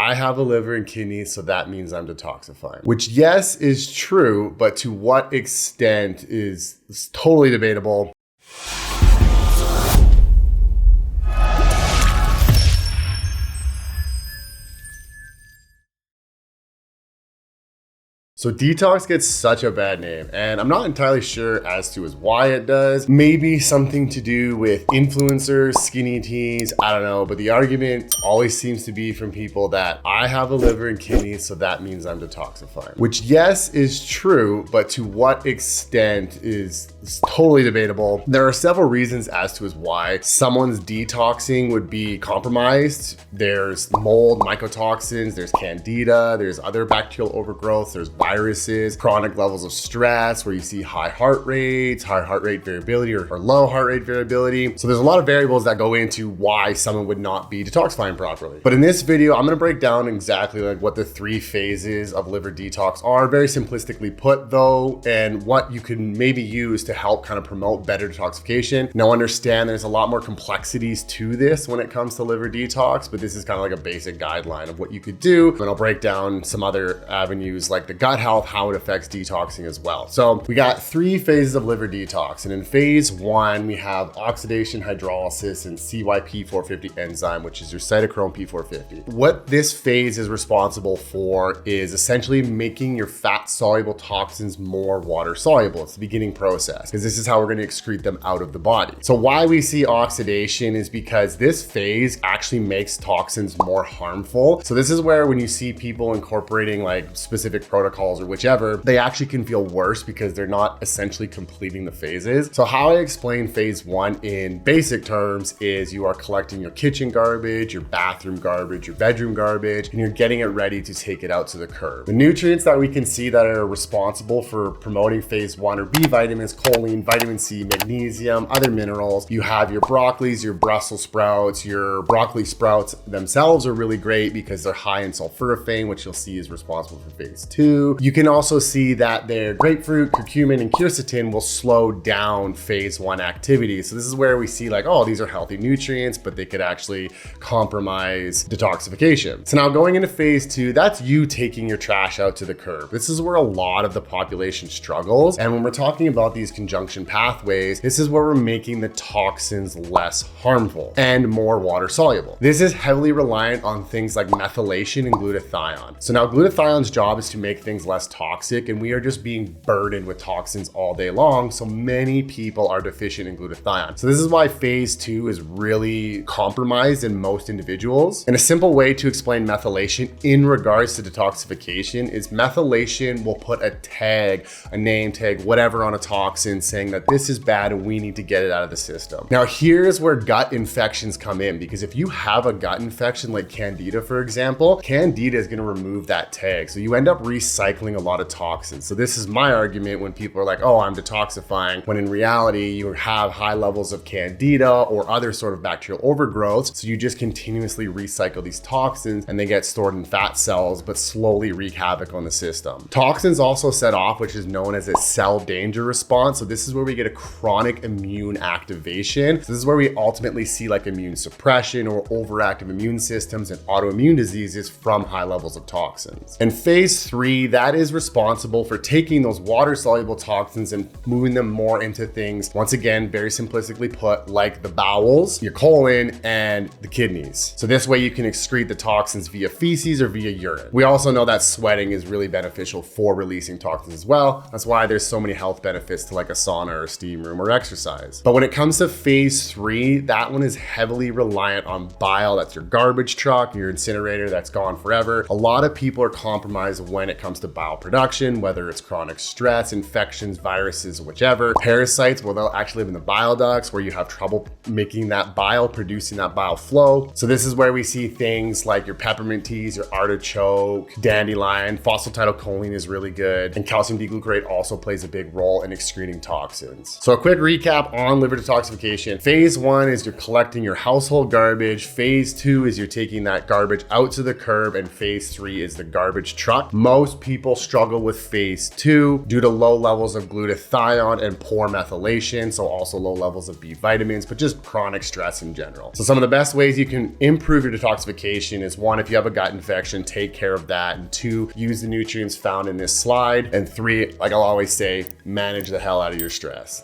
I have a liver and kidneys, so that means I'm detoxifying. Which, yes, is true, but to what extent is totally debatable. So detox gets such a bad name, and I'm not entirely sure as to why it does. Maybe something to do with influencers, skinny teas, I don't know. But the argument always seems to be from people that I have a liver and kidneys, so that means I'm detoxifying. Which, yes, is true, but to what extent is totally debatable. There are several reasons as to why someone's detoxing would be compromised. There's mold, mycotoxins, there's candida, there's other bacterial overgrowth, there's viruses, chronic levels of stress where you see high heart rates, high heart rate variability or low heart rate variability. So there's a lot of variables that go into why someone would not be detoxifying properly. But in this video, I'm gonna break down exactly like what the 3 phases of liver detox are, very simplistically put though, and what you can maybe use to help kind of promote better detoxification. Now understand there's a lot more complexities to this when it comes to liver detox, but this is kind of like a basic guideline of what you could do. And I'll break down some other avenues like the gut health, how it affects detoxing as well. So we got 3 phases of liver detox. And in phase 1, we have oxidation, hydrolysis, and CYP450 enzyme, which is your cytochrome P450. What this phase is responsible for is essentially making your fat soluble toxins more water soluble. It's the beginning process because this is how we're going to excrete them out of the body. So why we see oxidation is because this phase actually makes toxins more harmful. So this is where when you see people incorporating like specific protocols or whichever, they actually can feel worse because they're not essentially completing the phases. So how I explain phase 1 in basic terms is you are collecting your kitchen garbage, your bathroom garbage, your bedroom garbage, and you're getting it ready to take it out to the curb. The nutrients that we can see that are responsible for promoting phase 1 are B vitamins, choline, vitamin C, magnesium, other minerals. You have your broccolis, your Brussels sprouts. Your broccoli sprouts themselves are really great because they're high in sulforaphane, which you'll see is responsible for phase 2. You can also see that their grapefruit, curcumin, and quercetin will slow down phase 1 activity. So this is where we see like, oh, these are healthy nutrients, but they could actually compromise detoxification. So now going into phase 2, that's you taking your trash out to the curb. This is where a lot of the population struggles. And when we're talking about these conjunction pathways, this is where we're making the toxins less harmful and more water soluble. This is heavily reliant on things like methylation and glutathione. So now glutathione's job is to make things less toxic, and we are just being burdened with toxins all day long. So many people are deficient in glutathione. So this is why phase 2 is really compromised in most individuals. And a simple way to explain methylation in regards to detoxification is methylation will put a tag, a name tag, whatever on a toxin saying that this is bad and we need to get it out of the system. Now here's where gut infections come in, because if you have a gut infection like candida, for example, candida is going to remove that tag. So you end up recycling a lot of toxins. So this is my argument when people are like, oh, I'm detoxifying, when in reality you have high levels of candida or other sort of bacterial overgrowth. So you just continuously recycle these toxins and they get stored in fat cells, but slowly wreak havoc on the system. Toxins also set off, which is known as a cell danger response. So this is where we get a chronic immune activation. So this is where we ultimately see like immune suppression or overactive immune systems and autoimmune diseases from high levels of toxins. And phase 3, that is responsible for taking those water soluble toxins and moving them more into things, once again, very simplistically put, like the bowels, your colon, and the kidneys. So this way you can excrete the toxins via feces or via urine. We also know that sweating is really beneficial for releasing toxins as well. That's why there's so many health benefits to like a sauna or a steam room or exercise. But when it comes to phase 3, that one is heavily reliant on bile. That's your garbage truck, your incinerator that's gone forever. A lot of people are compromised when it comes to bile production, whether it's chronic stress, infections, viruses, whichever. Parasites, well, they'll actually live in the bile ducts where you have trouble making that bile, producing that bile flow. So this is where we see things like your peppermint teas, your artichoke, dandelion, phosphatidylcholine is really good, and calcium D-glucarate also plays a big role in excreting toxins. So a quick recap on liver detoxification. Phase 1 is you're collecting your household garbage. Phase 2 is you're taking that garbage out to the curb, and phase 3 is the garbage truck. Most people people struggle with phase 2 due to low levels of glutathione and poor methylation, so also low levels of B vitamins, but just chronic stress in general. So some of the best ways you can improve your detoxification is 1, if you have a gut infection, take care of that, and 2, use the nutrients found in this slide, and 3, like I'll always say, manage the hell out of your stress.